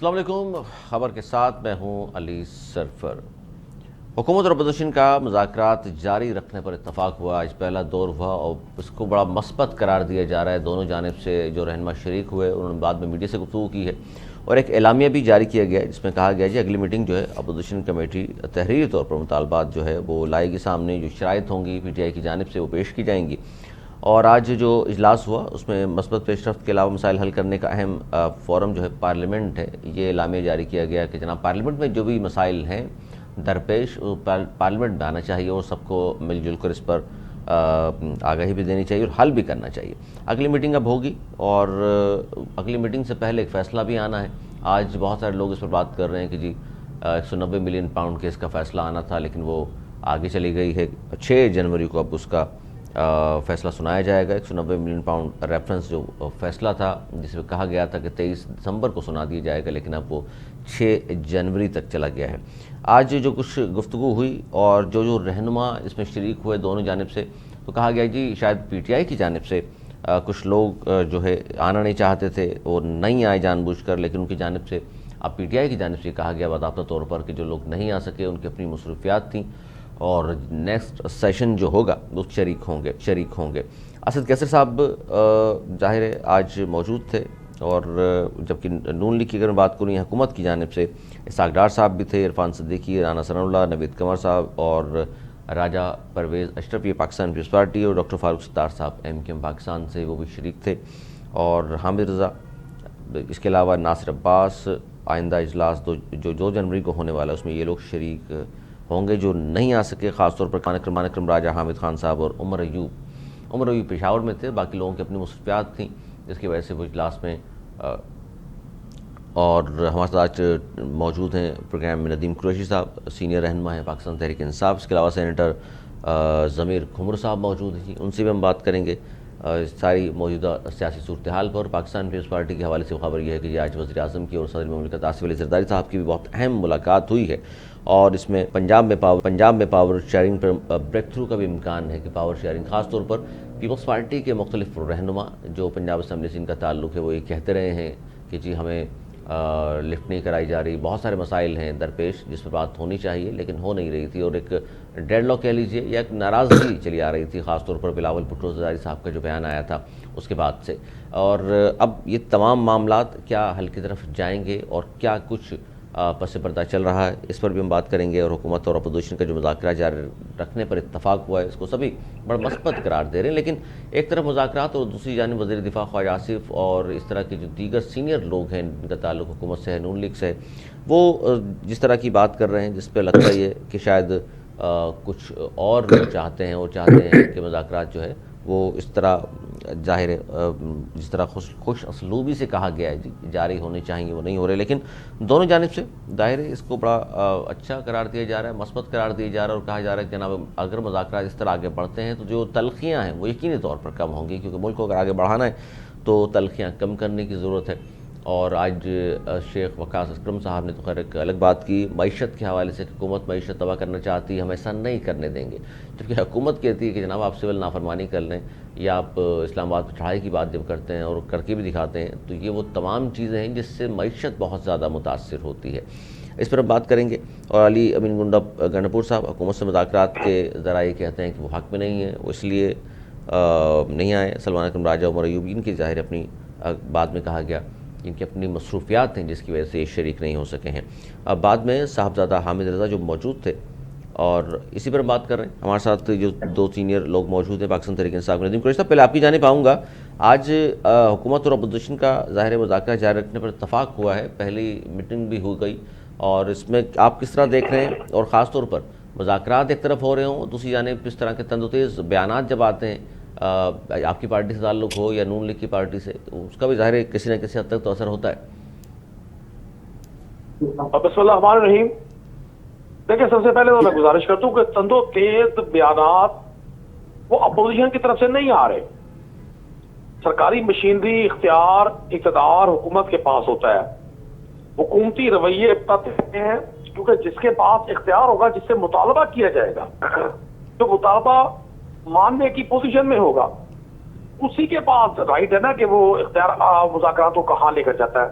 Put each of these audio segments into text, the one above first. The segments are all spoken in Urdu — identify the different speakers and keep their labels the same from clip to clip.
Speaker 1: السلام علیکم. خبر کے ساتھ میں ہوں علی سرفر. حکومت اور اپوزیشن کا مذاکرات جاری رکھنے پر اتفاق ہوا. آج پہلا دور ہوا اور اس کو بڑا مثبت قرار دیا جا رہا ہے. دونوں جانب سے جو رہنما شریک ہوئے انہوں نے بعد میں میڈیا سے گفتگو کی ہے اور ایک اعلامیہ بھی جاری کیا گیا ہے جس میں کہا گیا ہے اگلی میٹنگ جو ہے اپوزیشن کمیٹی تحریری طور پر مطالبات جو ہے وہ لائے گی سامنے. جو شرائط ہوں گی پی ٹی آئی کی جانب سے وہ پیش کی جائیں گی. اور آج جو اجلاس ہوا اس میں مثبت پیش رفت کے علاوہ مسائل حل کرنے کا اہم فورم جو ہے پارلیمنٹ ہے. یہ اعلامیہ جاری کیا گیا کہ جناب پارلیمنٹ میں جو بھی مسائل ہیں درپیش وہ پارلیمنٹ میں آنا چاہیے اور سب کو مل جل کر اس پر آگاہی بھی دینی چاہیے اور حل بھی کرنا چاہیے. اگلی میٹنگ اب ہوگی اور اگلی میٹنگ سے پہلے ایک فیصلہ بھی آنا ہے. آج بہت سارے لوگ اس پر بات کر رہے ہیں کہ جی 190 ملین پاؤنڈ کے اس کا فیصلہ آنا تھا لیکن وہ آگے چلی گئی ہے. 6 جنوری کو اب اس کا فیصلہ سنایا جائے گا. 190 ملین پاؤنڈ ریفرنس جو فیصلہ تھا جس میں کہا گیا تھا کہ 23 دسمبر کو سنا دیا جائے گا لیکن اب وہ 6 جنوری تک چلا گیا ہے. آج جو کچھ گفتگو ہوئی اور جو رہنما اس میں شریک ہوئے دونوں جانب سے تو کہا گیا جی شاید پی ٹی آئی کی جانب سے کچھ لوگ جو ہے آنا نہیں چاہتے تھے اور نہیں آئے جان بوجھ کر, لیکن ان کی جانب سے اب پی ٹی آئی کی جانب سے کہا گیا باضابطہ طور پر کہ جو لوگ نہیں آ سکے ان کی اپنی مصروفیات تھیں اور نیکسٹ سیشن جو ہوگا وہ شریک ہوں گے. اسد کیسر صاحب ظاہر ہے آج موجود تھے اور جبکہ نون لیگ کی اگر میں بات کروں حکومت کی جانب سے اسحاق ڈار صاحب بھی تھے, عرفان صدیقی, رانا ثناء اللہ, نوید قمر صاحب اور راجہ پرویز اشرف یہ پاکستان پیپلز پارٹی اور ڈاکٹر فاروق ستار صاحب ایم کیو ایم پاکستان سے وہ بھی شریک تھے اور حامد رضا. اس کے علاوہ ناصر عباس. آئندہ اجلاس 2 جنوری کو ہونے والا اس میں یہ لوگ شریک ہوں گے جو نہیں آ سکے, خاص طور پر مانکرم راجہ حامد خان صاحب اور عمر ایوب پشاور میں تھے. باقی لوگوں کی اپنی مصروفیات تھیں جس کی وجہ سے وہ اجلاس میں اور ہمارے ساتھ موجود ہیں پروگرام میں ندیم قریشی صاحب سینئر رہنما ہیں پاکستان تحریک انصاف. اس کے علاوہ سینیٹر ضمیر کھمر صاحب موجود ہیں, ان سے بھی ہم بات کریں گے ساری موجودہ سیاسی صورتحال پر. پاکستان پیپلز پارٹی کے حوالے سے خبر یہ ہے کہ آج وزیر اعظم کی اور صدر مملکت آصف علی زرداری صاحب کی بھی بہت اہم ملاقات ہوئی ہے اور اس میں پنجاب میں پاور شیئرنگ پر بریک تھرو کا بھی امکان ہے کہ پاور شیئرنگ خاص طور پر پیپلز پارٹی کے مختلف رہنما جو پنجاب اسمبلی سے ان کا تعلق ہے وہ یہ کہتے رہے ہیں کہ جی ہمیں لفٹ نہیں کرائی جا رہی. بہت سارے مسائل ہیں درپیش جس پر بات ہونی چاہیے لیکن ہو نہیں رہی تھی اور ایک ڈیڈ لاک کہہ لیجیے یا ایک ناراضگی چلی آ رہی تھی, خاص طور پر بلاول بھٹو زرداری صاحب کا جو بیان آیا تھا اس کے بعد سے. اور اب یہ تمام معاملات کیا حل کی طرف جائیں گے اور کیا کچھ پس پردہ چل رہا ہے اس پر بھی ہم بات کریں گے. اور حکومت اور اپوزیشن کا جو مذاکرہ جاری رکھنے پر اتفاق ہوا ہے اس کو سبھی بڑا مثبت قرار دے رہے ہیں, لیکن ایک طرف مذاکرات اور دوسری جانب وزیر دفاع خواجہ آصف اور اس طرح کے جو دیگر سینئر لوگ ہیں جن کا تعلق حکومت سے ہے, نون لیگ سے ہے, وہ جس طرح کی بات کر رہے ہیں جس پہ لگتا ہی ہے کہ شاید کچھ اور چاہتے ہیں کہ مذاکرات جو ہے وہ اس طرح ظاہر ہے جس طرح خوش اسلوبی سے کہا گیا ہے جاری ہونے چاہیے وہ نہیں ہو رہے, لیکن دونوں جانب سے ظاہر ہے اس کو بڑا اچھا قرار دیا جا رہا ہے, مثبت قرار دیا جا رہا ہے اور کہا جا رہا ہے کہ جناب اگر مذاکرات اس طرح آگے بڑھتے ہیں تو جو تلخیاں ہیں وہ یقینی طور پر کم ہوں گی, کیونکہ ملک کو اگر آگے بڑھانا ہے تو تلخیاں کم کرنے کی ضرورت ہے. اور آج شیخ وقاص اکرم صاحب نے تو خیر ایک الگ بات کی معیشت کے حوالے سے کہ حکومت معیشت تباہ کرنا چاہتی ہے, ہم ایسا نہیں کرنے دیں گے, جبکہ حکومت کہتی ہے کہ جناب آپ سول نافرمانی کر لیں یا آپ اسلام آباد پہ چڑھائی کی بات جب کرتے ہیں اور کر کے بھی دکھاتے ہیں تو یہ وہ تمام چیزیں ہیں جس سے معیشت بہت زیادہ متاثر ہوتی ہے. اس پر ہم بات کریں گے. اور علی امین گنڈپور صاحب حکومت سے مذاکرات کے ذرائع کہتے ہیں کہ وہ حق میں نہیں ہے, وہ اس لیے نہیں آئے. سلمان اکرم راجہ عمر ایوب ان کی ظاہر اپنی بعد میں کہا گیا ان کی اپنی مصروفیات ہیں جس کی وجہ سے یہ شریک نہیں ہو سکے ہیں. اب بعد میں صاحبزادہ حامد رضا جو موجود تھے اور اسی پر ہم بات کر رہے ہیں. ہمارے ساتھ جو 2 سینئر لوگ موجود ہیں پاکستان تحریک انصاف ندیم قریشی صاحب, پہلے آپ کی جانب آؤں گا. آج حکومت اور اپوزیشن کا ظاہر مذاکرہ جاری رکھنے پر اتفاق ہوا ہے, پہلی میٹنگ بھی ہو گئی اور اس میں آپ کس طرح دیکھ رہے ہیں اور خاص طور پر مذاکرات ایک طرف ہو رہے ہوں دوسری جانب اس طرح کے تند و تیز بیانات جب آتے ہیں آپ کی پارٹی سے تعلق ہو یا نون لیگ کی پارٹی سے تو اس کا بھی ظاہر کسی نہ کسی حد تک تو اثر ہوتا ہے.
Speaker 2: بسم اللہ الرحمن الرحیم. دیکھیں سب سے پہلے تو میں گزارش کرتا ہوں کہ تند و تیز بیانات وہ اپوزیشن کی طرف سے نہیں آ رہے. سرکاری مشینری اختیار اقتدار حکومت کے پاس ہوتا ہے, حکومتی رویے اپناتے ہیں کیونکہ جس کے پاس اختیار ہوگا جس سے مطالبہ کیا جائے گا تو مطالبہ ماننے کی پوزیشن میں ہوگا اسی کے پاس رائٹ ہے نا کہ وہ اختیار مذاکرات کو کہاں لے کر جاتا ہے.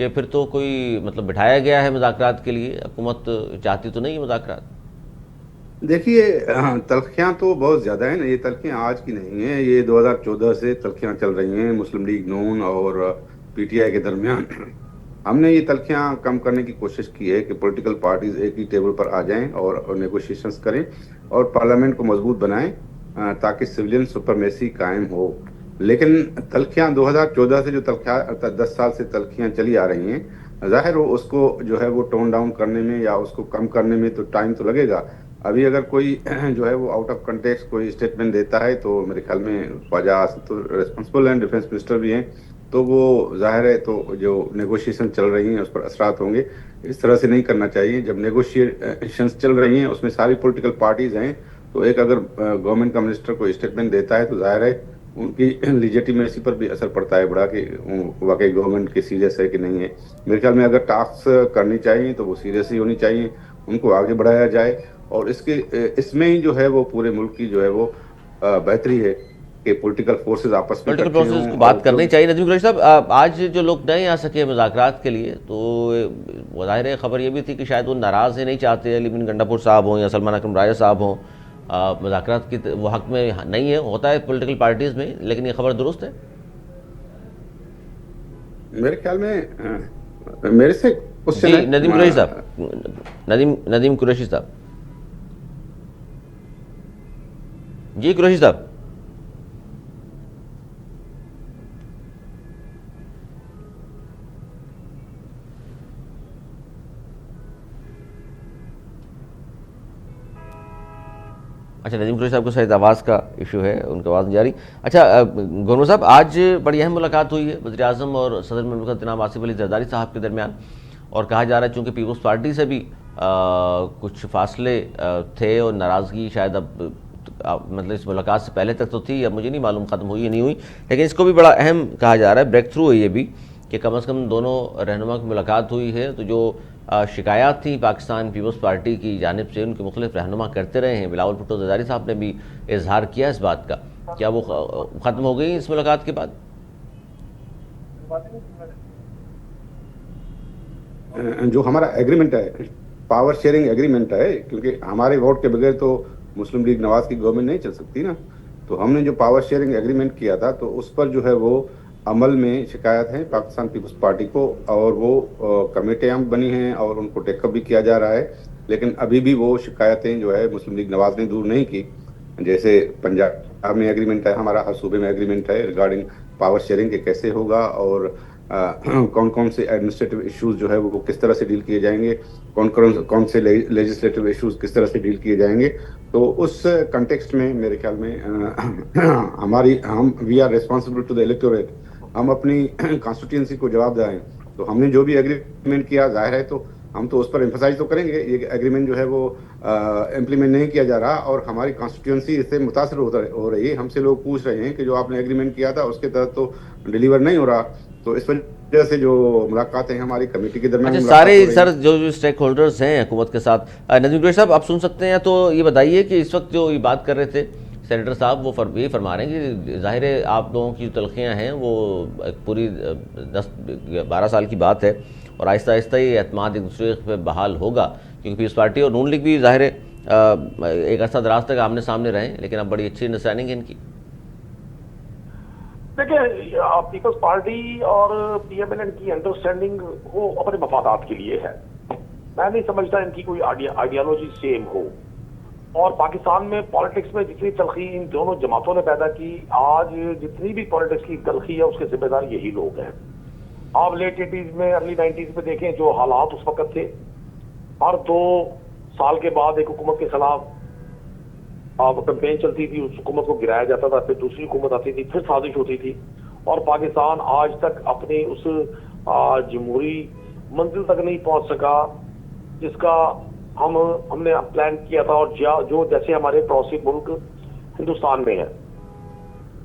Speaker 1: کہ پھر تو کوئی مطلب بٹھایا گیا ہے مذاکرات کے لیے، حکومت چاہتی تو نہیں ہے مذاکرات؟
Speaker 3: دیکھیے تلخیاں تو بہت زیادہ ہیں نا، یہ تلخیاں آج کی نہیں ہیں، یہ 2014 سے تلخیاں چل رہی ہیں مسلم لیگ نون اور پی ٹی آئی کے درمیان۔ ہم نے یہ تلخیاں کم کرنے کی کوشش کی ہے کہ پولیٹیکل پارٹیز ایک ہی ٹیبل پر آ جائیں اور نیگوشیشنز کریں اور پارلیمنٹ کو مضبوط بنائیں تاکہ سویلین سپرمیسی قائم ہو۔ لیکن تلخیاں 2014 سے جو تلخیاں 10 سال سے تلخیاں چلی آ رہی ہیں، ظاہر ہو اس کو جو ہے وہ ٹون ڈاؤن کرنے میں یا اس کو کم کرنے میں تو ٹائم تو لگے گا۔ ابھی اگر کوئی جو ہے وہ آؤٹ آف کنٹیکسٹ کوئی اسٹیٹمنٹ دیتا ہے تو میرے خیال میں خواجہ آصف تو ریسپانسبل ہیں، ڈیفینس منسٹر بھی ہیں، تو وہ ظاہر ہے تو جو نیگوشیشن چل رہی ہیں اس پر اثرات ہوں گے۔ اس طرح سے نہیں کرنا چاہیے، جب نیگوشیشنز چل رہی ہیں اس میں ساری پولیٹیکل پارٹیز ہیں، تو ایک اگر گورنمنٹ کا منسٹر کوئی اسٹیٹمنٹ دیتا ہے تو ظاہر ہے ان کی لیجیٹیمیسی پر بھی اثر پڑتا ہے بڑا، کہ واقعی گورنمنٹ کی سیریس ہے کہ نہیں ہے۔ میرے خیال میں اگر ٹاسک کرنی چاہیے تو وہ سیریس ہی ہونی چاہیے، ان کو آگے بڑھایا جائے، اور اس میں ہی جو ہے وہ پورے ملک کی جو ہے وہ بہتری ہے کہ پولیٹیکل فورسز آپس میں
Speaker 1: پولیٹیکل
Speaker 3: اکٹھے
Speaker 1: پروسیس
Speaker 3: ہوں۔
Speaker 1: کی بات کرنی چاہیے۔ ندیم قریشی صاحب، آج جو لوگ نہیں آ سکے مذاکرات کے لیے، تو ظاہر ہے خبر یہ بھی تھی کہ شاید وہ ناراض ہیں، نہیں چاہتے علی بن گنڈا پور صاحب ہوں یا سلمان اکرم راجہ صاحب ہوں، مذاکرات کی وہ حق میں نہیں ہے، ہوتا ہے پولیٹیکل پارٹیز میں، لیکن یہ خبر درست ہے؟
Speaker 3: میرے خیال میں میرے سے
Speaker 1: جی ندیم قریشی صاحب، ندیم قریشی صاحب، جی قریشی صاحب، اچھا ندیم قریشی صاحب کو شاید آواز کا ایشو ہے، ان کی آواز نہیں جا رہی۔ اچھا گورنر صاحب، آج بڑی اہم ملاقات ہوئی ہے وزیر اعظم اور صدر مملکت جناب آصف علی زرداری صاحب کے درمیان، اور کہا جا رہا ہے چونکہ پیپلز پارٹی سے بھی کچھ فاصلے تھے اور ناراضگی شاید اب مطلب اس ملاقات سے پہلے تک تو تھی، اب مجھے نہیں معلوم ختم ہوئی یا نہیں ہوئی، لیکن اس کو بھی بڑا اہم کہا جا رہا ہے، بریک تھرو ہے یہ بھی، کہ کم از کم دونوں رہنما کی ملاقات ہوئی ہے۔ تو جو شکایات تھیں پاکستان پیپلز پارٹی کی جانب سے، ان کے مختلف رہنما کرتے رہے ہیں، بلاول بھٹو زرداری صاحب نے بھی اظہار کیا اس بات کا، کیا وہ ختم ہو گئی اس ملاقات کے بعد؟
Speaker 3: جو ہمارا ایگریمنٹ ہے، پاور شیئرنگ ایگریمنٹ ہے، کیونکہ ہمارے ووٹ کے بغیر تو مسلم لیگ نواز کی گورنمنٹ نہیں چل سکتی نا، تو ہم نے جو پاور شیئرنگ ایگریمنٹ کیا تھا تو اس پر جو ہے وہ عمل میں شکایت ہیں پاکستان پیپلز پارٹی کو، اور وہ کمیٹیاں بنی ہیں اور ان کو ٹیک اپ بھی کیا جا رہا ہے، لیکن ابھی بھی وہ شکایتیں جو ہے مسلم لیگ نواز نے دور نہیں کی۔ جیسے پنجاب میں ایگریمنٹ ہے ہمارا، ہر صوبے میں ایگریمنٹ ہے ریگارڈنگ پاور شیئرنگ کے کیسے ہوگا، اور کون کون سے ایڈمنسٹریٹو ایشوز جو ہے وہ کس طرح سے ڈیل کیے جائیں گے، کون سے لیجسلیٹو ایشوز کس طرح سے ڈیل کیے جائیں گے۔ تو اس کنٹیکسٹ میں میرے خیال میں we are responsible to the electorate, ہم اپنی کانسٹیٹوئنسی کو جواب دیں، تو ہم نے جو بھی ایگریمنٹ کیا ظاہر ہے تو ہم تو اس پر ایمفسائز تو کریں گے۔ یہ ایگریمنٹ جو ہے وہ امپلیمنٹ نہیں کیا جا رہا، اور ہماری کانسٹیٹوئنسی اس سے متاثر ہو رہی ہے۔ ہم سے لوگ پوچھ رہے ہیں کہ جو آپ نے ایگریمنٹ کیا تھا اس کے تحت تو ڈیلیور نہیں ہو رہا، تو اس وجہ سے جو ملاقاتیں ہماری کمیٹی کے درمیان
Speaker 1: اچھا سارے سر جو اسٹیک ہولڈرز ہیں حکومت کے ساتھ، ندیم قریشی صاحب آپ سن سکتے ہیں، تو یہ بتائیے کہ اس وقت جو یہ بات کر رہے تھے سینیٹر صاحب، وہ یہ فرما رہے ہیں کہ ظاہر ہے آپ لوگوں کی جو تلخیاں ہیں وہ پوری 10-12 سال کی بات ہے، اور آہستہ آہستہ یہ اعتماد ایک دوسرے پہ بحال ہوگا، کیونکہ پیپلز پارٹی اور نون لیگ بھی ظاہر ہے ایک عرصہ دراز تک آمنے سامنے رہیں، لیکن اب بڑی اچھی انڈرسٹینڈنگ ہے ان کی۔
Speaker 2: دیکھیں پیپلز پارٹی اور پی ایم ایل این کی انڈرسٹینڈنگ وہ اپنے مفادات کے لیے ہے، میں نہیں سمجھتا ان کی کوئی آئیڈیالوجی سیم ہو، اور پاکستان میں پالیٹکس میں جتنی تلخی ان دونوں جماعتوں نے پیدا کی، آج جتنی بھی پالیٹکس کی تلخی ہے اس کے ذمہ دار یہی لوگ ہیں۔ آپ لیٹ 80s میں ارلی 90s میں دیکھیں جو حالات اس وقت تھے، ہر 2 سال کے بعد ایک حکومت کے خلاف کمپین چلتی تھی، اس حکومت کو گرایا جاتا تھا، پھر دوسری حکومت آتی تھی، پھر سازش ہوتی تھی، اور پاکستان آج تک اپنی اس جمہوری منزل تک نہیں پہنچ سکا جس کا ہم نے پلان کیا تھا، اور جو جیسے ہمارے پڑوسی ملک ہندوستان میں ہے۔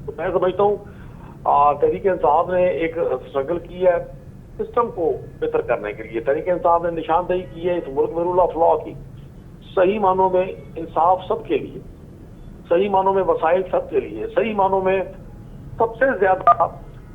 Speaker 2: تو میں سمجھتا ہوں تحریک انصاف نے ایک اسٹرگل کی ہے سسٹم کو بہتر کرنے کے لیے، تحریک انصاف نے نشاندہی کی ہے اس ملک میں رول آف لا کی، صحیح معنوں میں انصاف سب کے لیے، صحیح معنوں میں وسائل سب کے لیے، صحیح معنوں میں سب سے زیادہ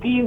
Speaker 2: 3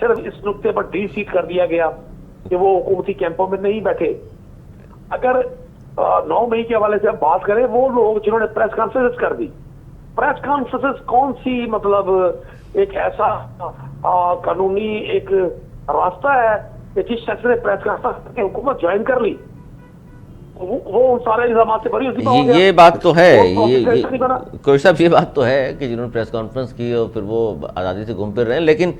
Speaker 2: صرف اس نقطے پر ڈی سیٹ کر دیا گیا کہ وہ حکومتی کیمپوں میں نہیں بیٹھے. اگر 9 مئی کے حوالے سے اب بات کریں, وہ لوگ جنہوں نے پریس کانفرنس کر دی, پریس کانفرنس کون سی مطلب ایک ایسا قانونی ایک راستہ ہے کہ جس شخص نے پریس کانفرنس حکومت جوائن کر لی وہ ان سارے الزامات سے بری ہو گیا.
Speaker 1: یہ بات تو ہے, کوئی صاحب یہ بات تو ہے کہ جنہوں نے پریس کانفرنس کی اور پھر وہ آزادی سے گھوم پھر رہے ہیں, لیکن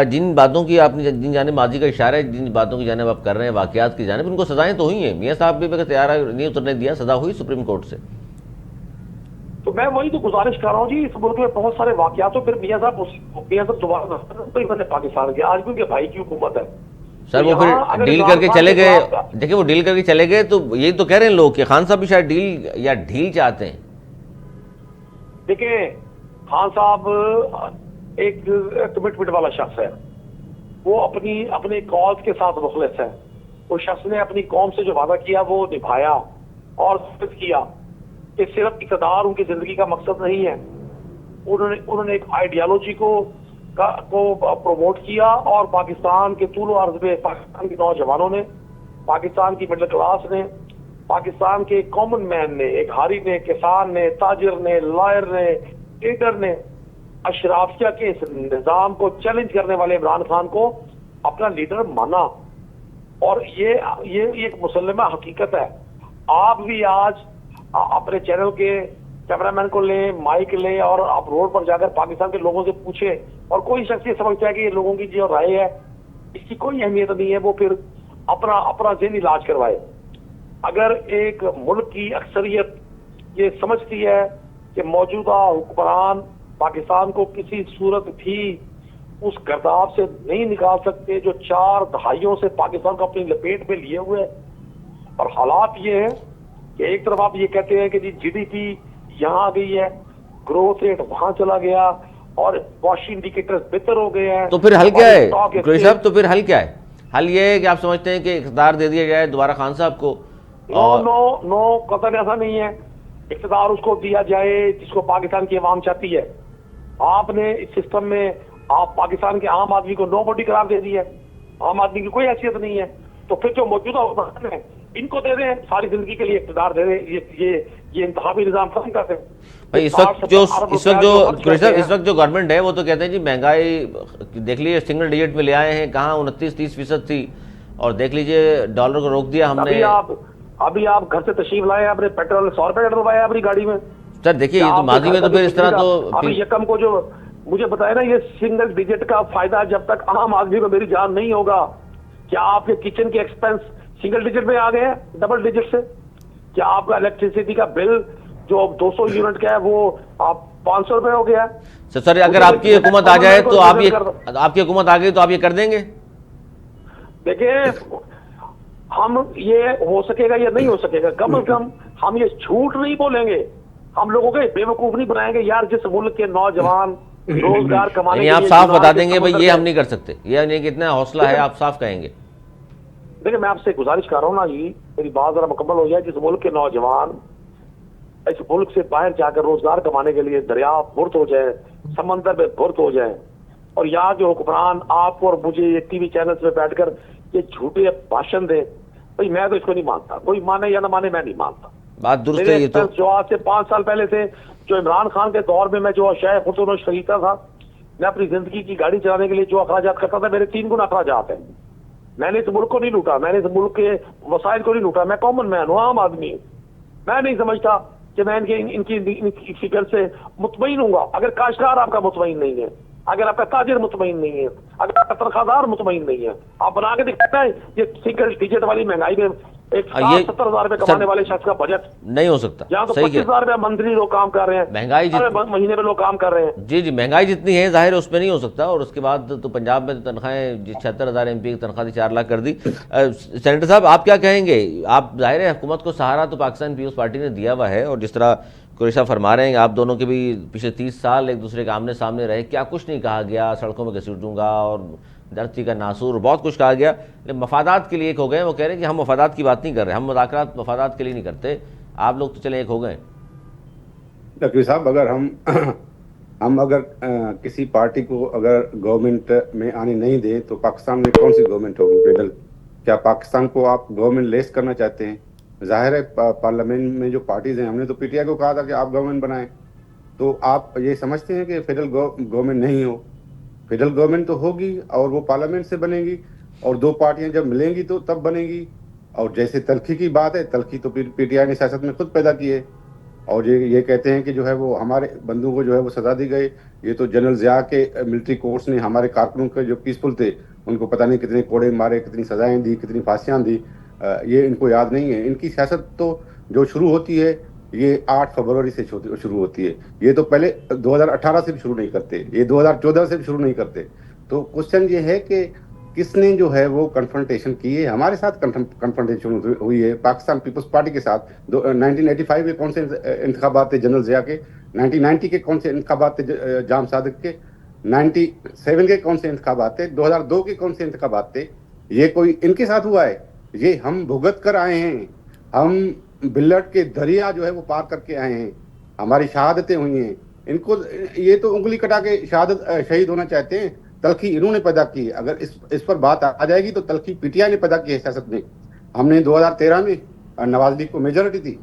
Speaker 1: جن باتوں کی آپ نے جن جانب ماضی کا اشارہ ہے, جن باتوں کی جانب آپ کر رہے ہیں واقعات کی جانب, ان کو سزائیں تو ہوئی ہیں. میاں صاحب بھی تیار نہیں اترنے دیا, سزا ہوئی سپریم کورٹ سے.
Speaker 2: تو میں وہی تو گزارش کر رہا ہوں جی, اس ملک میں بہت سارے واقعات ہو, پھر میاں صاحب دوبارہ پاکستان کے آج بھی ان کے بھائی کی حکومت ہے.
Speaker 1: سر وہ پھر ڈیل کر کے چلے گئے, دیکھیں وہ ڈیل کر کے چلے گئے, تو یہی تو کہہ رہے ہیں لوگ کہ خان صاحب بھی شاید ڈیل یا ڈھیل چاہتے ہیں.
Speaker 2: دیکھیں خان صاحب ایک کمٹمنٹ والا شخص ہے, وہ اپنے کاز کے ساتھ مخلص ہے. اس شخص نے اپنی قوم سے جو وعدہ کیا وہ نبھایا اور ثابت کیا کہ صرف اقتدار ان کی زندگی کا مقصد نہیں ہے. انہوں نے ایک آئیڈیالوجی کو پروموٹ کیا, اور پاکستان کے طول و عرض میں پاکستان کے نوجوانوں نے, پاکستان کی مڈل کلاس نے, پاکستان کے کامن مین نے, ایک ہاری نے, کسان نے, تاجر نے, لائر نے, ٹریڈر نے, اشرافیہ کے اس نظام کو چیلنج کرنے والے عمران خان کو اپنا لیڈر مانا. اور یہ ایک مسلمہ حقیقت ہے. آپ بھی آج اپنے چینل کے کیمرہ مین کو لیں, مائک لیں, اور آپ روڈ پر جا کر پاکستان کے لوگوں سے پوچھیں, اور کوئی شخص یہ سمجھتا ہے کہ یہ لوگوں کی جو رائے ہے اس کی کوئی اہمیت نہیں ہے, وہ پھر اپنا ذہنی علاج کروائے. اگر ایک ملک کی اکثریت یہ سمجھتی ہے کہ موجودہ حکمران پاکستان کو کسی صورت بھی اس گرداب سے نہیں نکال سکتے جو 4 دہائیوں سے پاکستان کو اپنی لپیٹ میں لیے ہوئے, اور حالات یہ ہے کہ ایک طرف آپ یہ کہتے ہیں کہ جی ڈی پی یہاں آ گئی ہے, گروتھ ریٹ وہاں چلا گیا, اور واش انڈیکیٹرز بہتر ہو گئے ہیں,
Speaker 1: تو پھر حل کیا ہے قریشی صاحب؟ تو پھر حل کیا ہے؟ حل یہ ہے کہ آپ سمجھتے ہیں کہ اقتدار دے دیا جائے دوبارہ خان صاحب کو؟
Speaker 2: نو قطعاً ایسا نہیں ہے. اقتدار اس کو دیا جائے جس کو پاکستان کی عوام چاہتی ہے. آپ نے اس سسٹم میں آپ پاکستان کے عام آدمی کو نو باڈی قرار دے دی ہے, عام آدمی کی کوئی حیثیت نہیں ہے. تو پھر جو موجودہ حکمران ہیں ان کو دے دیں ساری زندگی کے لیے اقتدار دے دیں, یہ انتخابی نظام ختم کر دیں.
Speaker 1: اس وقت جو گورنمنٹ ہے وہ تو کہتے ہیں جی مہنگائی دیکھ لیجیے سنگل ڈیجٹ میں لے آئے ہیں, کہاں 29-30% تھی, اور دیکھ لیجیے ڈالر کو روک دیا ہم نے.
Speaker 2: ابھی آپ گھر سے تشریف لائے, آپ نے پیٹرول 100 روپے کا ڈلوایا اپنی گاڑی میں.
Speaker 1: سر دیکھیے یہ تو ماضی میں تو پھر اس طرح تو
Speaker 2: ابھی یکم کو جو مجھے بتایا نا, یہ سنگل ڈیجٹ کا فائدہ جب تک عام آدمی کو میری جان نہیں ہوگا. کیا آپ کے کچن کے ایکسپینس سنگل ڈیجٹ میں آ گئے ہیں ڈبل ڈیجٹ سے؟ کیا آپ کا الیکٹریسٹی کا بل جو 200 یونٹ کا ہے وہ آپ 500 روپے ہو گیا ہے؟
Speaker 1: سر اگر آپ کی حکومت آ جائے تو آپ کی حکومت آ گئی تو آپ یہ کر دیں گے؟
Speaker 2: دیکھیں ہم یہ ہو سکے گا یا نہیں ہو سکے گا, کم از کم ہم یہ جھوٹ نہیں بولیں گے, ہم لوگوں کے بے وقوف نہیں بنائیں گے. یار جس ملک کے نوجوان روزگار کمانے کے
Speaker 1: آپ صاف بتا دیں گے بھائی یہ ہم نہیں کر سکتے, یہ نہیں کہ اتنا حوصلہ ہے, آپ صاف کہیں گے.
Speaker 2: دیکھیں میں آپ سے گزارش کر رہا ہوں نا جی, میری بات ذرا مکمل ہو جائے. جس ملک کے نوجوان اس ملک سے باہر جا کر روزگار کمانے کے لیے دریا بھرت ہو جائے, سمندر میں بھرت ہو جائے, اور یہاں کے حکمران آپ کو اور مجھے یہ ٹی وی چینلز پہ بیٹھ کر یہ جھوٹے بھاشن دیں, بھائی میں تو اس کو نہیں مانتا. کوئی مانے یا نہ مانے میں نہیں مانتا.
Speaker 1: بات درست ہے. یہ تو
Speaker 2: جو آج سے 5 سال پہلے سے جو عمران خان کے دور میں جو شیخ خطون خریدتا تھا, میں اپنی زندگی کی گاڑی چلانے کے لیے جو اخراجات کرتا تھا میرے 3 گنا اخراجات ہیں. میں نے اس ملک کو نہیں لوٹا, میں نے اس ملک کے وسائل کو نہیں لوٹا. میں کامن مین ہوں, عام آدمی ہوں. میں نہیں سمجھتا کہ میں ان کی فکر سے مطمئن ہوں گا. اگر کاشتکار آپ کا مطمئن نہیں ہے, اگر آپ کا تاجر مطمئن نہیں ہے, اگر آپ کا تنخواہ دار مطمئن نہیں ہے, آپ بنا کے دکھاتے ہیں یہ سنگل ڈیجٹ والی مہنگائی میں 70,000 روپے کمانے والے شخص کا بجٹ
Speaker 1: نہیں ہو سکتا.
Speaker 2: یہاں تو 25,000 روپے منتھلی لوگ کام کر رہے ہیں,
Speaker 1: مہنگائی
Speaker 2: مہینے میں لوگ کام کر رہے ہیں.
Speaker 1: جی مہنگائی جتنی ہے ظاہر اس میں نہیں ہو سکتا. اور اس کے بعد تو پنجاب میں تنخواہیں 76,000 MP کی تنخواہ تھی 4 لاکھ کر دی. سینیٹر صاحب آپ کیا کہیں گے؟ آپ ظاہر ہے حکومت کو سہارا تو پاکستان پیپلز پارٹی نے دیا ہوا ہے, اور جس طرح قریشی صاحب فرما رہے ہیں آپ دونوں کے بھی پچھلے 30 سال ایک دوسرے کے آمنے سامنے رہے, کیا کچھ نہیں کہا گیا, سڑکوں میں گھسیٹ دوں گا اور دھرتی کا ناسور, بہت کچھ کہا گیا, لیکن مفادات کے لیے ایک ہو گئے. وہ کہہ رہے ہیں کہ ہم مفادات کی بات نہیں کر رہے, ہم مذاکرات مفادات کے لیے نہیں کرتے, آپ لوگ تو چلے ایک ہو گئے.
Speaker 3: قریشی صاحب اگر ہم ہم اگر کسی پارٹی کو اگر گورنمنٹ میں آنے نہیں دیں تو پاکستان میں کون سی گورنمنٹ ہوگی فیڈرل؟ کیا پاکستان کو آپ گورنمنٹ لیس کرنا چاہتے ہیں؟ ظاہر ہے پارلیمنٹ میں جو پارٹیز ہیں، ہم نے تو پی ٹی آئی کو کہا تھا کہ آپ گورنمنٹ بنائیں، تو آپ یہ سمجھتے ہیں کہ فیڈرل گورنمنٹ نہیں ہو؟ فیڈرل گورنمنٹ تو ہوگی اور وہ پارلیمنٹ سے بنے گی، اور دو پارٹیاں جب ملیں گی تو تب بنے گی۔ اور جیسے تلخی کی بات ہے، تلخی تو پی ٹی آئی نے سیاست میں خود پیدا کی ہے، اور یہ کہتے ہیں کہ جو ہے وہ ہمارے بندوں کو جو ہے وہ سزا دی گئی۔ یہ تو جنرل ضیاء کے ملٹری کورٹس نے ہمارے کارکنوں کے جو پیسفل تھے ان کو پتہ نہیں کتنے کوڑے مارے، کتنی سزائیں دی، کتنی پھانسیاں دی، یہ ان کو یاد نہیں ہے۔ ان کی سیاست تو جو شروع ہوتی ہے یہ 8 فروری سے شروع ہوتی ہے، یہ تو پہلے 2018 سے بھی شروع نہیں کرتے، یہ 2014 سے بھی شروع نہیں کرتے۔ تو کوشچن یہ ہے کہ کس نے جو ہے وہ کنفرنٹیشن کی ہے؟ ہمارے ساتھ کنفرنٹیشن ہوئی ہے پاکستان پیپلز پارٹی کے ساتھ۔ 1985 کے کون سے انتخابات تھے جنرل ضیاء کے؟ 1990 کے کون سے انتخابات تھے جام صادق کے؟ 97 کے کون سے انتخابات تھے؟ 2002 کے کون سے انتخابات تھے؟ یہ کوئی ان کے ساتھ ہوا ہے؟ یہ ہم بھگت کر آئے ہیں، ہم بلٹ کے دریا جو ہے وہ پار کر کے آئے ہیں، ہماری شہادتیں ہوئی ہیں۔ ان کو یہ تو انگلی کٹا کے شہید ہونا چاہتے ہیں۔ تلخی انہوں نے پیدا کی ہے۔ اگر اس پر بات آ جائے گی تو تلخی پی ٹی آئی نے پیدا کی ہے سیاست میں۔ ہم نے 2013 میں نواز لیگ کو میجورٹی تھی،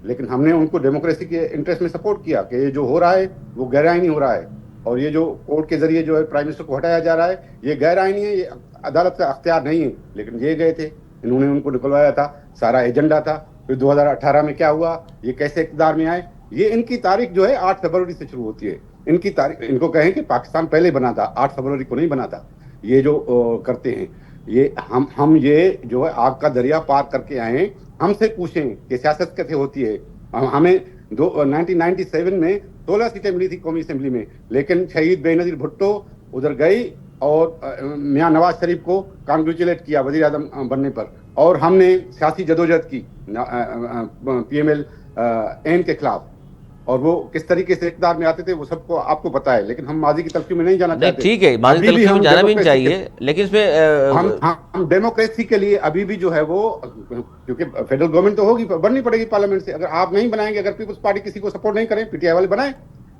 Speaker 3: لیکن ہم نے ان کو ڈیموکریسی کے انٹرسٹ میں سپورٹ کیا کہ یہ جو ہو رہا ہے وہ غیر آئینی ہو رہا ہے، اور یہ جو کورٹ کے ذریعے جو ہے پرائم منسٹر کو ہٹایا جا رہا ہے یہ غیر آئینی ہے، یہ عدالت کا اختیار نہیں ہے۔ لیکن یہ گئے تھے، انہوں نے ان کو نکلوایا تھا، سارا ایجنڈا تھا۔ پھر 2018 میں کیا ہوا، یہ کیسے اقتدار میں آئے؟ یہ ان کی تاریخ جو ہے 8 فروری سے شروع ہوتی ہے۔ ان کی تاریخ، ان کو کہیں کہ پاکستان پہلے بنا تھا، 8 فروری کو نہیں بنا تھا۔ یہ جو کرتے ہیں، یہ ہم یہ جو ہے آگ کا دریا پار کر کے آئے ہیں۔ ہم سے پوچھیں کہ سیاست کیسے ہوتی ہے۔ ہمیں 1997 میں 16 سیٹیں ملی تھی قومی اسمبلی میں، لیکن شہید بے نظیر بھٹو ادھر گئی اور میاں نواز شریف کو کانگریچولیٹ کیا وزیر اعظم بننے پر، اور ہم نے سیاسی جدوجہد کی پی ایم ایل این کے خلاف، اور وہ کس طریقے سے اقتدار میں آتے تھے وہ سب کو آپ کو پتا ہے۔ لیکن ہم ماضی کی تلخی میں نہیں جانا چاہتے۔
Speaker 1: ٹھیک ہے، ماضی تلخی میں جانا بھی نہیں چاہیے، لیکن اس میں
Speaker 3: ہم ڈیموکریسی کے لیے ابھی بھی جو ہے وہ، کیونکہ فیڈرل گورنمنٹ تو ہوگی، بننی پڑے گی پارلیمنٹ سے۔ اگر آپ نہیں بنائیں گے، اگر پیپلز پارٹی کسی کو سپورٹ نہیں کریں، پی ٹی آئی والے بنائیں۔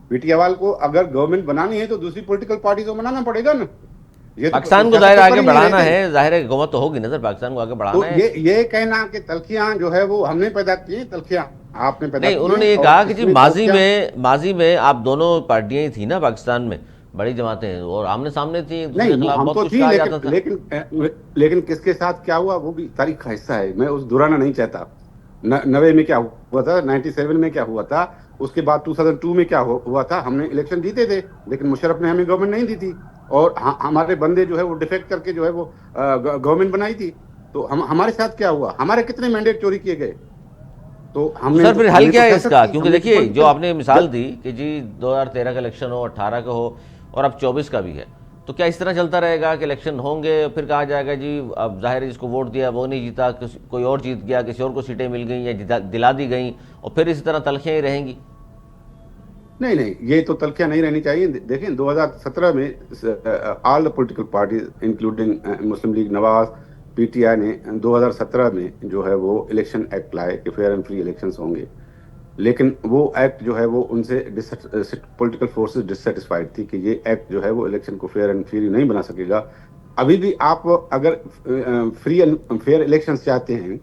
Speaker 3: پی ٹی آئی والے کو اگر گورنمنٹ بنانی ہے تو دوسری پولیٹیکل پارٹیز کو بنانا پڑے گا نا۔
Speaker 1: پاکستان کو ظاہر آگے بڑھانا ہے، ظاہر ہے حکومت تو ہوگی نا سر، پاکستان کو آگے بڑھانا ہے۔
Speaker 3: یہ کہنا کہ تلخیاں جو ہے وہ ہم نے پیدا کی ہیں، تلخیاں آپ نے پیدا کی ہیں۔
Speaker 1: نہیں، انہوں نے یہ کہا کہ جی ماضی میں آپ دونوں پارٹیاں ہی تھیں نا پاکستان میں، بڑی جماعتیں اور آمنے سامنے تھیں،
Speaker 3: نہیں ہم تو تھی، لیکن کس کے ساتھ کیا ہوا وہ بھی تاریخ کا حصہ ہے، میں اس دہرانا نہیں چاہتا۔ 90 میں کیا ہوا تھا، 97 میں کیا ہوا تھا، اس کے بعد 2002 میں کیا ہوا تھا۔ ہم نے الیکشن جیتے تھے، لیکن مشرف نے ہمیں گورنمنٹ نہیں دی تھی، اور ہمارے بندے جو ہے وہ ڈیفیکٹ کر کے جو ہے وہ گورنمنٹ بنائی تھی۔ تو ہمارے ساتھ کیا ہوا، ہمارے کتنے مینڈیٹ چوری کیے گئے؟ تو ہم نے
Speaker 1: سر پھر حل کیا ہے اس کا؟ کیونکہ دیکھیے جو آپ نے مثال دی کہ جی 2013 کا الیکشن ہو، 18 کا ہو، اور اب 24 کا بھی ہے، تو کیا اس طرح چلتا رہے گا کہ الیکشن ہوں گے پھر کہا جائے گا جی اب ظاہر ہے جس کو ووٹ دیا وہ نہیں جیتا، کوئی اور جیت گیا، کسی اور کو سیٹیں مل گئیں یا دلا دی گئیں، اور پھر اسی طرح تلخیاں ہی رہیں گی؟
Speaker 3: نہیں، یہ تو تلخیاں نہیں رہنی چاہیے۔ دیکھیں 2017 میں all the political parties including Muslim League Nawaz, P T I نے 2017 میں جو ہے وہ الیکشن ایکٹ لائے کہ فیئر اینڈ فری الیکشنز ہوں گے، لیکن وہ ایکٹ جو ہے وہ ان سے پولیٹیکل فورسز ڈسسیٹسفائیڈ تھی کہ یہ ایکٹ جو ہے وہ الیکشن کو فیئر اینڈ فری نہیں بنا سکے گا۔ ابھی بھی آپ اگر فری اینڈ فیئر الیکشنز چاہتے ہیں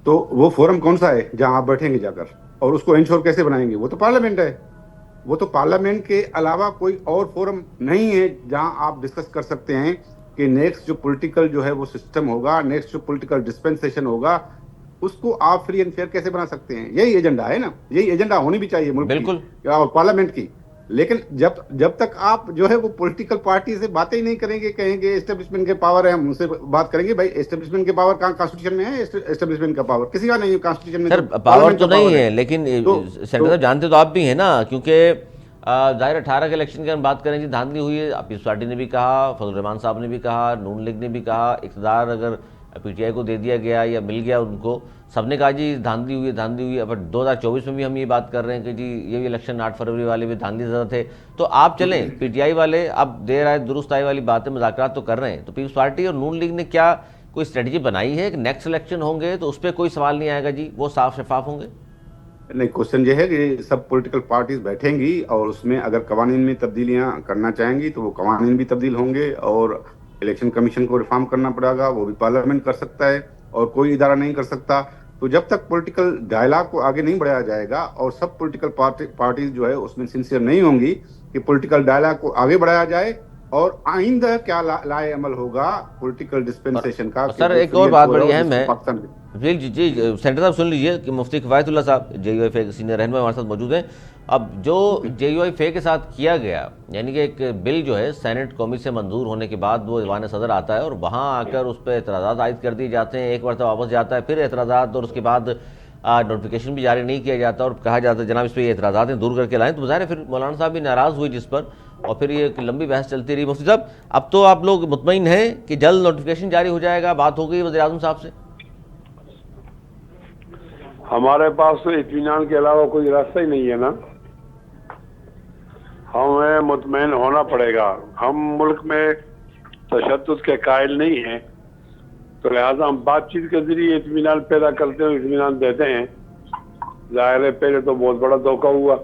Speaker 3: تو وہ فورم کون سا ہے جہاں آپ بیٹھیں گے جا کر، اور اس کو انشور کیسے بنائیں گے؟ وہ تو پارلیمنٹ ہے۔ وہ تو پارلیمنٹ کے علاوہ کوئی اور فورم نہیں ہے جہاں آپ ڈسکس کر سکتے ہیں کہ نیکسٹ جو پولیٹیکل جو ہے وہ سسٹم ہوگا، نیکسٹ جو پولیٹیکل ڈسپنسیشن ہوگا، اس کو آپ فری اینڈ فیئر کیسے بنا سکتے ہیں؟ یہی ایجنڈا ہے نا، یہی ایجنڈا ہونی بھی چاہیے ملک
Speaker 1: بالکل
Speaker 3: اور پارلیمنٹ کی۔ لیکن جب تک آپ جو ہے وہ پولیٹیکل پارٹی سے باتیں ہی نہیں کریں گے، کہیں گے اسٹیبلشمنٹ کے پاور ہے، ہم ان سے بات کریں گے، بھائی اسٹیبلشمنٹ کے پاور کہاں کانسٹیٹیوشن میں ہے؟ اسٹیبلشمنٹ کا پاور کسی کا نہیں ہے کانسٹیٹیوشن میں۔
Speaker 1: سر پاور تو نہیں ہے، لیکن سینیٹر صاحب جانتے تو آپ بھی ہیں نا، کیونکہ ظاہر 18 کے الیکشن کی ہم بات کریں جی دھاندلی ہوئی ہے، پیپلز پارٹی نے بھی کہا، فضل الرحمان صاحب نے بھی کہا، نون لیگ نے بھی کہا، اقتدار اگر پی ٹی آئی کو دے دیا گیا یا مل گیا ان کو، سب نے کہا جی دھاندلی ہوئی ہے۔ اب 2024 میں بھی ہم یہ بات کر رہے ہیں کہ جی یہ بھی الیکشن 8 فروری والے بھی دھاندلی زیادہ تھے۔ تو آپ چلیں پی ٹی آئی والے اب دیر آئے درست آئی والی باتیں، مذاکرات تو کر رہے ہیں، تو پیپلز پارٹی اور نون لیگ نے کیا کوئی اسٹریٹجی بنائی ہے کہ نیکسٹ الیکشن ہوں گے تو اس پہ کوئی سوال نہیں آئے گا جی، وہ صاف شفاف ہوں گے؟
Speaker 3: نہیں، کوشچن یہ ہے کہ سب پولیٹیکل پارٹیز بیٹھیں گی اور اس میں اگر قوانین میں تبدیلیاں کرنا چاہیں گی تو وہ قوانین بھی تبدیل ہوں گے، اور الیکشن کمیشن کو ریفارم کرنا پڑے گا، وہ بھی پارلیمنٹ کر سکتا ہے اور کوئی ادارہ نہیں کر سکتا. تو جب تک پولیٹیکل ڈائلاگ کو آگے نہیں بڑھایا جائے گا اور سب پولیٹیکل پارٹیز جو ہے اس میں سنسیئر نہیں ہوں گی کہ پولیٹیکل ڈائلاگ کو آگے بڑھایا جائے، اور آئندہ کیا لائے عمل ہوگا پولیٹیکل
Speaker 1: اور
Speaker 3: ڈسپینسیشن کا کہ
Speaker 1: سر
Speaker 3: وہ
Speaker 1: ایک
Speaker 3: فری
Speaker 1: اور
Speaker 3: اینڈ
Speaker 1: بات
Speaker 3: فور
Speaker 1: بڑی
Speaker 3: ہو، جس
Speaker 1: اہم
Speaker 3: کو
Speaker 1: ہے.
Speaker 3: پاکستان
Speaker 1: جی سینیٹر صاحب سن لیجئے کہ مفتی کفایت اللہ صاحب JUI کے سینئر رہنما ہمارے ساتھ موجود ہیں. اب جو JUI کے ساتھ کیا گیا، یعنی کہ ایک بل جو ہے سینٹ قومی سے منظور ہونے کے بعد وہ ایوان صدر آتا ہے اور وہاں آ کر اس پہ اعتراضات عائد کر دیے جاتے ہیں، ایک مرتبہ واپس جاتا ہے، پھر اعتراضات، اور اس کے بعد نوٹیفیکیشن بھی جاری نہیں کیا جاتا اور کہا جاتا ہے جناب اس پہ یہ اعتراضات ہیں دور کر کے لائیں. تو ظاہر ہے پھر مولانا صاحب بھی ناراض ہوئی جس پر، اور پھر یہ ایک لمبی بحث چلتی رہی. مفتی صاحب اب تو آپ لوگ مطمئن ہیں کہ جلد نوٹیفیکیشن جاری ہو جائے گا؟ بات ہو گئی وزیر اعظم صاحب سے؟
Speaker 4: ہمارے پاس تو اطمینان کے علاوہ کوئی راستہ ہی نہیں ہے نا. ہمیں مطمئن ہونا پڑے گا. ہم ملک میں تشدد کے قائل نہیں ہیں، تو لہٰذا ہم بات چیت کے ذریعے اطمینان پیدا کرتے ہیں، اطمینان دیتے ہیں. ظاہر ہے پہلے تو بہت بڑا دھوکہ ہوا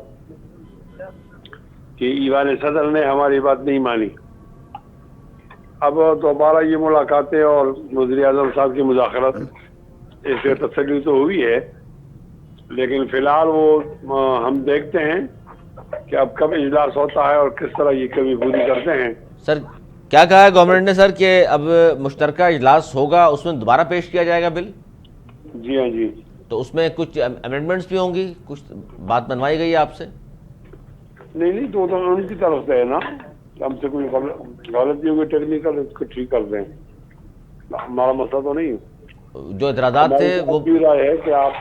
Speaker 4: کہ ایوان صدر نے ہماری بات نہیں مانی. اب دوبارہ یہ ملاقاتیں اور وزیر اعظم صاحب کی مذاکرات، اس سے تسلی تو ہوئی ہے، لیکن فی الحال وہ ہم دیکھتے ہیں کہ اب کب اجلاس ہوتا ہے اور کس طرح یہ کمی پوری کرتے ہیں.
Speaker 1: سر کیا کہا ہے گورنمنٹ نے سر کہ اب مشترکہ اجلاس ہوگا اس میں دوبارہ پیش کیا جائے گا بل؟
Speaker 4: جی ہاں جی.
Speaker 1: تو اس میں کچھ امینڈمنٹس بھی ہوں گی، کچھ بات منوائی گئی ہے آپ سے؟
Speaker 4: نہیں تو ان کی طرف سے ہے نا، ہم سے کوئی غلطی ہوگی ٹیکنیکل اس کو ٹھیک کر دیں، ہمارا مسئلہ تو نہیں.
Speaker 1: جو اعتراضات تھے وہ
Speaker 4: رائے ہے کہ آپ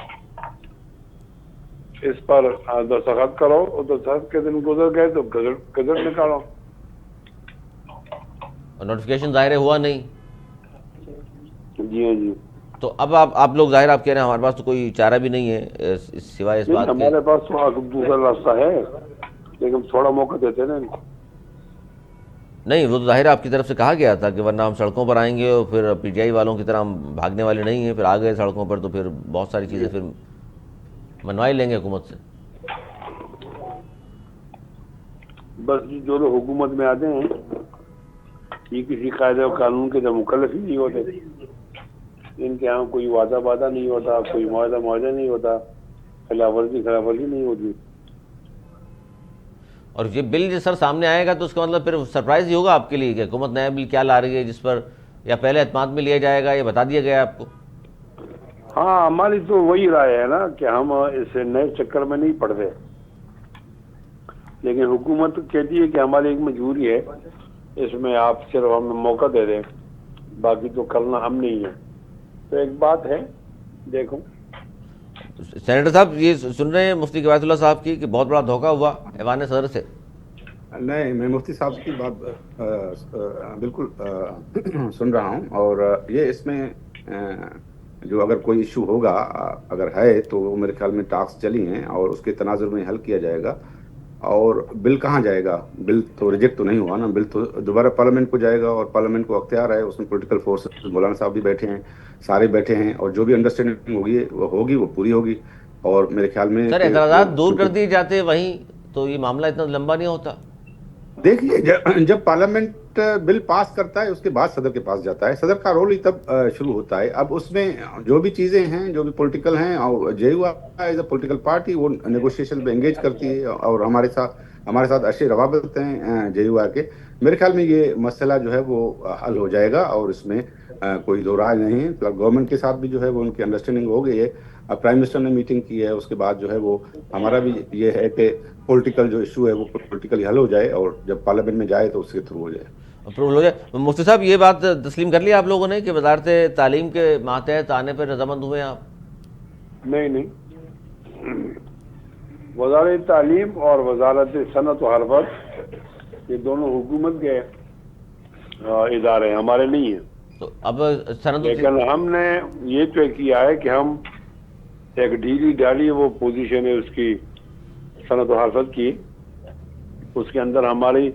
Speaker 4: اس پر دستخط کرو، اور دستخط کے دن گزر گئے تو گزر نکالو.
Speaker 1: نوٹیفیکیشن ظاہر ہوا نہیں.
Speaker 4: جی ہاں جی.
Speaker 1: تو اب آپ لوگ ظاہر آپ کہہ رہے ہیں ہمارے پاس تو کوئی چارہ بھی نہیں ہے سوائے اس بات کے.
Speaker 4: ہمارے پاس دوسرا راستہ ہے، لیکن تھوڑا موقع دیتے نا.
Speaker 1: نہیں وہ تو ظاہر آپ کی طرف سے کہا گیا تھا کہ ورنہ ہم سڑکوں پر آئیں گے، اور پھر PTI والوں کی طرح ہم بھاگنے والے نہیں ہیں. پھر آ گئے سڑکوں پر تو پھر بہت ساری چیزیں پھر منوائی لیں گے حکومت سے.
Speaker 4: بس جو لوگ حکومت میں آتے ہیں یہ کسی قاعدے و قانون کے مکلف ہی نہیں ہوتے. ان کے یہاں کوئی وعدہ نہیں ہوتا، کوئی معاہدہ نہیں ہوتا، خلاف ورزی نہیں ہوتی.
Speaker 1: اور یہ بل جو سر سامنے آئے گا تو اس کا مطلب پھر سرپرائز ہی ہوگا آپ کے لیے کہ حکومت نیا بل کیا لا رہی ہے، جس پر یا پہلے اعتماد میں لیا جائے گا، یہ بتا دیا گیا آپ کو؟
Speaker 4: ہاں ہماری تو وہی رائے ہے نا کہ ہم اس نئے چکر میں نہیں پڑتے، لیکن حکومت کہتی ہے کہ ہماری ایک مجبوری ہے، اس میں آپ صرف ہمیں موقع دے دیں، باقی تو کرنا ہم نہیں ہے. تو ایک بات ہے، دیکھو
Speaker 1: سینیٹر صاحب یہ سن رہے ہیں مفتی کفایت اللہ صاحب کی کہ بہت بڑا دھوکہ ہوا ایوان صدر سے؟
Speaker 3: نہیں، میں مفتی صاحب کی بات بالکل سن رہا ہوں، اور یہ اس میں جو اگر کوئی ایشو ہوگا اگر ہے تو وہ میرے خیال میں ٹاکس چلی ہیں اور اس کے تناظر میں حل کیا جائے گا. اور بل کہاں جائے گا؟ بل تو ریجیکٹ تو نہیں ہوا نا، بل تو دوبارہ پارلیمنٹ کو جائے گا، اور پارلیمنٹ کو اختیار ہے، اس میں پولیٹیکل فورسز مولانا صاحب بھی بیٹھے ہیں، سارے بیٹھے ہیں، اور جو بھی انڈرسٹینڈنگ ہوگی وہ پوری ہوگی. اور میرے خیال میں
Speaker 1: سر اعتراضات دور کر دیے جاتے وہیں تو یہ معاملہ اتنا لمبا نہیں ہوتا.
Speaker 3: دیکھیے جب پارلیمنٹ بل پاس کرتا ہے اس کے بعد صدر کے پاس جاتا ہے، صدر کا رول ہی تب شروع ہوتا ہے. اب اس میں جو بھی چیزیں ہیں جو بھی پولیٹیکل ہیں، اور JUI as a political party وہ نیگوشیشن میں انگیج کرتی ہے، اور ہمارے ساتھ اچھے روابط ہیں JUI کے. میرے خیال میں یہ مسئلہ جو ہے وہ حل ہو جائے گا، اور اس میں کوئی دو رائے نہیں ہے. گورنمنٹ کے ساتھ بھی جو ہے وہ ان کی انڈرسٹینڈنگ ہو گئی ہے. اب پرائم منسٹر نے میٹنگ کی ہے، اس کے بعد جو ہے وہ ہمارا بھی یہ ہے کہ پولیٹیکل جو ایشو ہے وہ پولیٹیکلی حل ہو جائے، اور جب پارلیمنٹ میں جائے تو اس کے تھرو ہو جائے.
Speaker 1: اپروول ہو جائے. مفتی صاحب یہ بات تسلیم کر لیا آپ لوگوں نے کہ وزارت تعلیم کے ماتحت آنے پر رضامند ہوئے ہیں آپ؟
Speaker 4: نہیں، وزارت تعلیم اور وزارت صنعت و حرفت یہ دونوں حکومت کے ادارے ہیں، ہمارے نہیں ہیں.
Speaker 1: تو اب صنعت،
Speaker 4: لیکن ہم نے یہ طے کیا ہے کہ ہم ایک ڈھیلی ڈالی وہ پوزیشن ہے اس کی صنعت و حرفت کی، اس کے اندر ہماری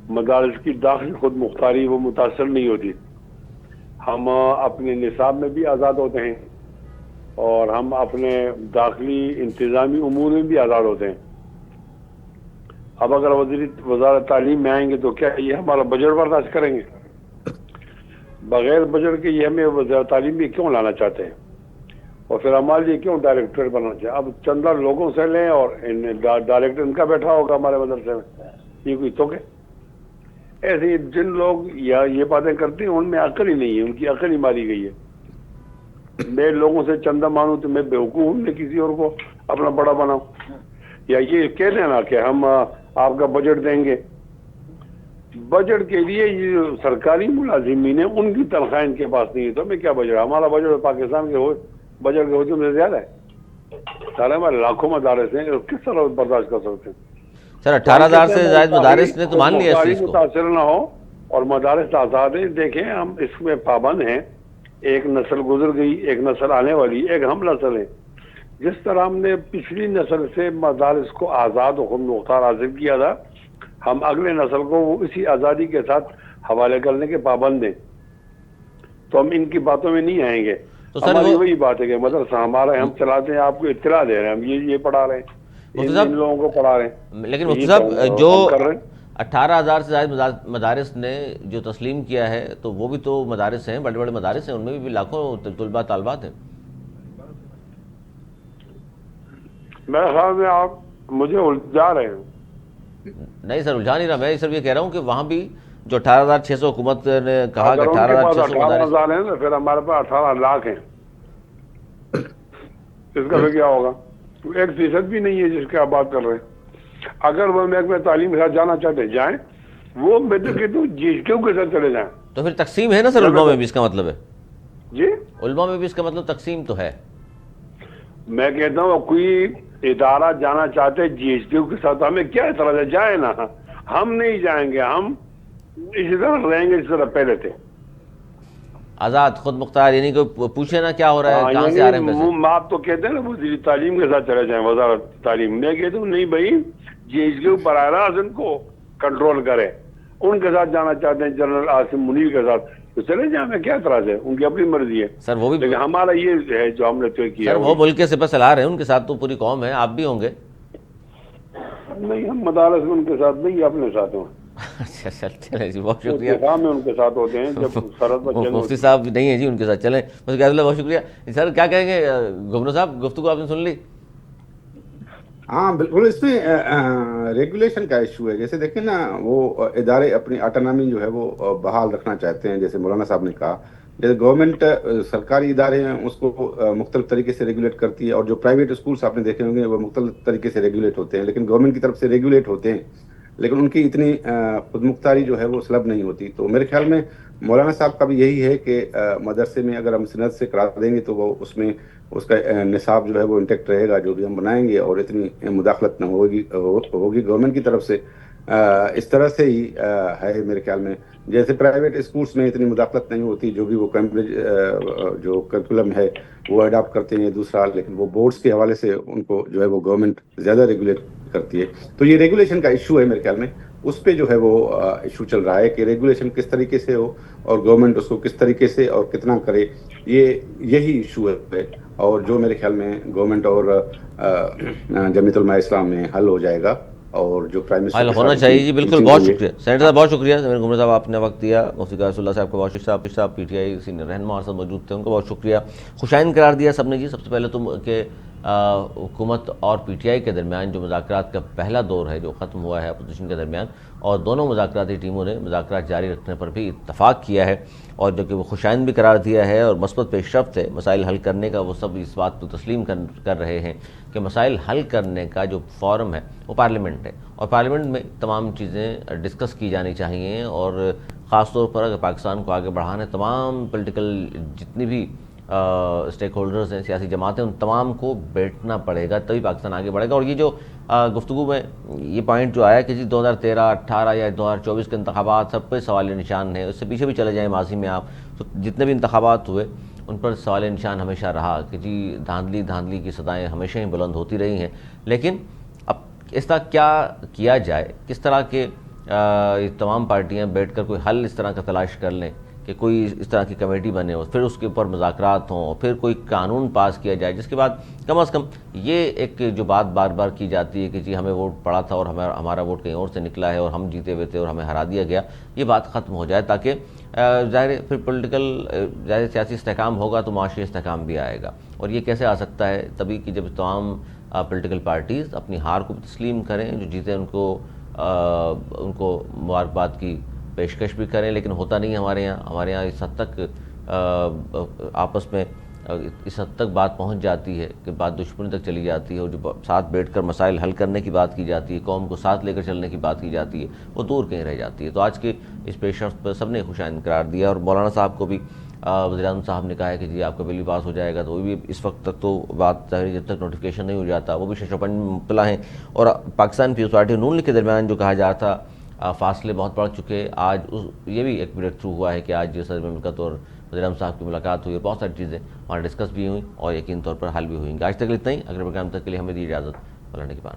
Speaker 4: مدارس کی داخلی خود مختاری وہ متاثر نہیں ہوتی. ہم اپنے نصاب میں بھی آزاد ہوتے ہیں، اور ہم اپنے داخلی انتظامی امور میں بھی آزاد ہوتے ہیں. اب اگر وزارت تعلیم میں آئیں گے تو کیا یہ ہمارا بجٹ برداشت کریں گے؟ بغیر بجٹ کے یہ ہمیں وزارت تعلیم میں کیوں لانا چاہتے ہیں اور پھر ہمارے لیے کیوں ڈائریکٹر بننا چاہیے؟ اب چندہ لوگوں سے لیں اور ڈائریکٹر ان کا بیٹھا ہوگا ہمارے مدرسے میں، یہ کوئی تو کہ ایسے ہی جن لوگ یا یہ باتیں کرتے ہیں ان میں عقل ہی نہیں ہے، ان کی عقل ہی ماری گئی ہے. میں لوگوں سے چندہ مانوں تو میں بیوقوف ہوں، میں کسی اور کو اپنا بڑا بناؤں؟ یا یہ کہہ دینا کہ ہم آپ کا بجٹ دیں گے. بجٹ کے لیے یہ سرکاری ملازمین ہیں، ان کی تنخواہ ان کے پاس نہیں ہے، تو ہمیں کیا بجٹ؟ ہمارا بجٹ پاکستان کے بجٹ کے حجم سے زیادہ ہے. سارے ہمارے لاکھوں مدارس ہیں، کس طرح برداشت کر سکتے ہیں؟
Speaker 1: سر 18,000 سے زائد مدارس نے تو مان لیا اس چیز کو.
Speaker 4: متاثر نہ ہو اور مدارس آزاد ہیں. دیکھیں ہم اس میں پابند ہیں، ایک نسل گزر گئی، ایک نسل آنے والی، ایک ہم نسل ہیں. جس طرح ہم نے پچھلی نسل سے مدارس کو آزاد و خود مختار حاصل کیا تھا، ہم اگلے نسل کو وہ اسی آزادی کے ساتھ حوالے کرنے کے پابند ہیں. تو ہم ان کی باتوں میں نہیں آئیں گے.
Speaker 1: تو سر
Speaker 4: ہماری وہی بات ہے کہ مدرسہ ہمارا، ہم چلاتے ہیں، آپ کو اطلاع دے رہے ہیں، ہم یہ پڑھا رہے ہیں، ان لوگوں کو پڑھا رہے ہیں.
Speaker 1: لیکن مفتی صاحب جو 18,000 سے زائد مدارس نے جو تسلیم کیا ہے تو وہ بھی تو مدارس ہیں، بڑے بڑے مدارس ہیں، ان میں بھی لاکھوں طلباء طالبات ہیں.
Speaker 4: میرے خیال میں آپ مجھے الجھا رہے ہیں.
Speaker 1: نہیں سر الجھا نہیں رہا، میں صرف یہ کہہ رہا ہوں کہ وہاں بھی جو 18,600 حکومت نے کہا کہ 18,600 مدارس
Speaker 4: 18,000 ہیں تو پھر ہمارے پاس 18 لاکھ ہیں. اس کا پھر کیا ہوگا؟ 1% بھی نہیں ہے جس کی آپ بات کر رہے ہیں. اگر وہ محکمہ تعلیم کے ساتھ جانا چاہتے ہیں جائیں، وہ میں تو کہتا ہوں GSTU کے ساتھ چلے جائیں.
Speaker 1: تو پھر تقسیم ہے نا سر، علماء میں بھی اس کا مطلب ہے.
Speaker 4: جی
Speaker 1: علماء میں بھی اس کا مطلب تقسیم تو ہے.
Speaker 4: میں کہتا ہوں کوئی ادارہ جانا چاہتے ہیں GSTU کے ساتھ، ہمیں کیا اعتراض ہے؟ جائیں نا. ہم نہیں جائیں گے، ہم اسی طرح رہیں گے جس طرح پہلے تھے.
Speaker 1: آزاد خود مختار، یعنی کوئی پوچھے نا کیا ہو رہا ہے، کہاں سے آ رہے ہیں پیسے.
Speaker 4: آپ تو کہتے ہیں نا وزیر تعلیم کے ساتھ چلے جائیں، وزارت تعلیم. میں کہتا ہوں نہیں بھائی، GSTU براہ راست ان کو کنٹرول کرے. ان کے ساتھ جانا چاہتے ہیں جنرل عاصم منیر کے ساتھ تو چلے جائیں، میں کیا اعتراض ہے؟ ان کی اپنی مرضی ہے.
Speaker 1: سر وہ بھی
Speaker 4: لیکن ہمارا یہ ہے جو ہم نے طے کیا.
Speaker 1: سر وہ ملک کے سپہ سالار ہیں، ان کے ساتھ تو پوری قوم ہے، آپ بھی ہوں گے.
Speaker 4: نہیں، ہم مدارس میں ان کے ساتھ نہیں، اپنے ساتھ ہوں.
Speaker 1: اچھا چلیں جی، بہت شکریہ.
Speaker 4: میں ان کے ساتھ ہوتے ہیں جب سرحد پر
Speaker 1: مفتی صاحب نہیں ہیں جی ان کے ساتھ، چلیں. بہت شکریہ. سر کیا کہیں گے گورنر صاحب، گفتگو آپ نے سن لی؟
Speaker 3: ہاں بالکل، اس میں ریگولیشن کا ایشو ہے. جیسے دیکھیں نا، وہ ادارے اپنی آٹونومی جو ہے وہ بحال رکھنا چاہتے ہیں. جیسے مولانا صاحب نے کہا، جیسے گورنمنٹ سرکاری ادارے ہیں اس کو مختلف طریقے سے ریگولیٹ کرتی ہے، اور جو پرائیویٹ اسکولس آپ نے دیکھے ہوں گے وہ مختلف طریقے سے ریگولیٹ ہوتے ہیں، لیکن گورنمنٹ کی طرف سے ریگولیٹ ہوتے ہیں، لیکن ان کی اتنی خود مختاری جو ہے وہ سلب نہیں ہوتی. تو میرے خیال میں مولانا صاحب کا بھی یہی ہے کہ مدرسے میں اگر ہم سند سے کرا دیں گے تو وہ اس میں اس کا نصاب جو ہے وہ انٹیکٹ رہے گا جو بھی ہم بنائیں گے، اور اتنی مداخلت نہ ہوگی گورنمنٹ کی طرف سے. اس طرح سے ہی ہے میرے خیال میں. جیسے پرائیویٹ اسکولس میں اتنی مداخلت نہیں ہوتی، جو بھی وہ کیمبرج جو کریکولم ہے وہ اڈاپٹ کرتے ہیں دوسرا، لیکن وہ بورڈز کے حوالے سے ان کو جو ہے وہ گورنمنٹ زیادہ ریگولیٹ کرتی ہے. تو یہ ریگولیشن کا ایشو ہے میرے خیال میں. اس پہ جو ہے وہ ایشو چل رہا ہے کہ ریگولیشن کس طریقے سے ہو اور گورنمنٹ اس کو کس طریقے سے اور کتنا کرے. یہی ایشو ہے، اور جو میرے خیال میں گورنمنٹ اور جمعیت علماء اسلام میں حل ہو جائے گا، اور جو پرائم منسٹر
Speaker 1: ہونا چاہیے. جی بالکل، بہت شکریہ سینیٹر صاحب، بہت شکریہ. گورنر صاحب آپ نے وقت دیا. مفتی قیاس اللہ صاحب کو بہت شکریہ. صاحب PTI سینئر رہنما ہمارے ساتھ موجود تھے، ان کو بہت شکریہ. خوشائن قرار دیا سب نے جی. سب سے پہلے تو کہ حکومت اور PTI کے درمیان جو مذاکرات کا پہلا دور ہے جو ختم ہوا ہے اپوزیشن کے درمیان، اور دونوں مذاکراتی ٹیموں نے مذاکرات جاری رکھنے پر بھی اتفاق کیا ہے، اور جو کہ وہ خوشائن بھی قرار دیا ہے اور مثبت پیش رفت ہے مسائل حل کرنے کا. وہ سب اس بات کو تسلیم کر رہے ہیں کہ مسائل حل کرنے کا جو فورم ہے وہ پارلیمنٹ ہے، اور پارلیمنٹ میں تمام چیزیں ڈسکس کی جانی چاہیے. اور خاص طور پر اگر پاکستان کو آگے بڑھانا ہے، تمام پولیٹیکل جتنی بھی اسٹیک ہولڈرز ہیں، سیاسی جماعتیں، ان تمام کو بیٹھنا پڑے گا، تبھی پاکستان آگے بڑھے گا. اور یہ جو گفتگو میں یہ پوائنٹ جو آیا کہ جی 2013، 18 یا 2024 کے انتخابات سب پہ سوال نشان ہے. اس سے پیچھے بھی چلے جائیں ماضی میں آپ، تو جتنے بھی انتخابات ہوئے ان پر سوال نشان ہمیشہ رہا کہ جی دھاندلی کی صدائیں ہمیشہ ہی بلند ہوتی رہی ہیں. لیکن اب اس طرح کیا کیا جائے، کس طرح کے تمام پارٹیاں بیٹھ کر کوئی حل اس طرح کا تلاش کر لیں کہ کوئی اس طرح کی کمیٹی بنے ہو، پھر اس کے اوپر مذاکرات ہوں، پھر کوئی قانون پاس کیا جائے، جس کے بعد کم از کم یہ ایک جو بات بار بار کی جاتی ہے کہ جی ہمیں ووٹ پڑا تھا اور ہمارا ووٹ کہیں اور سے نکلا ہے اور ہم جیتے ہوئے تھے اور ہمیں ہرا دیا گیا، یہ بات ختم ہو جائے، تاکہ ظاہر ہے پھر پولیٹیکل ظاہر سیاسی استحکام ہوگا تو معاشی استحکام بھی آئے گا. اور یہ کیسے آ سکتا ہے؟ تبھی کہ جب تمام پولیٹیکل پارٹیز اپنی ہار کو تسلیم کریں، جو جیتے ان کو مبارکباد کی پیشکش بھی کریں، لیکن ہوتا نہیں ہے ہمارے یہاں اس حد تک آپس میں اس حد تک بات پہنچ جاتی ہے کہ بات دشمنی تک چلی جاتی ہے، اور جو ساتھ بیٹھ کر مسائل حل کرنے کی بات کی جاتی ہے، قوم کو ساتھ لے کر چلنے کی بات کی جاتی ہے، وہ دور کہیں رہ جاتی ہے. تو آج کے اس پیش رفت پر سب نے خوش آئند قرار دیا، اور مولانا صاحب کو بھی وزیر اعظم صاحب نے کہا ہے کہ جی آپ کا بل بھی پاس ہو جائے گا، تو وہ بھی اس وقت تک تو بات ظاہر جب تک نوٹیفیکیشن نہیں ہو جاتا وہ بھی ششوپن میں مبتلا ہیں. اور پاکستان پیپلز پارٹی نون لیگ کے درمیان جو کہا جا رہا تھا فاصلے بہت بڑھ چکے، آج یہ بھی ایک بریک تھرو ہوا ہے کہ آج صدر مملکت اور وزیر اعظم صاحب کی ملاقات ہوئی اور بہت ساری چیزیں وہاں ڈسکس بھی ہوئیں اور یقین طور پر حل بھی ہوئیں گی. آج تک اتنا ہی، اگلے پروگرام تک کے لیے ہمیں دی اجازت. مولانا کے پاس.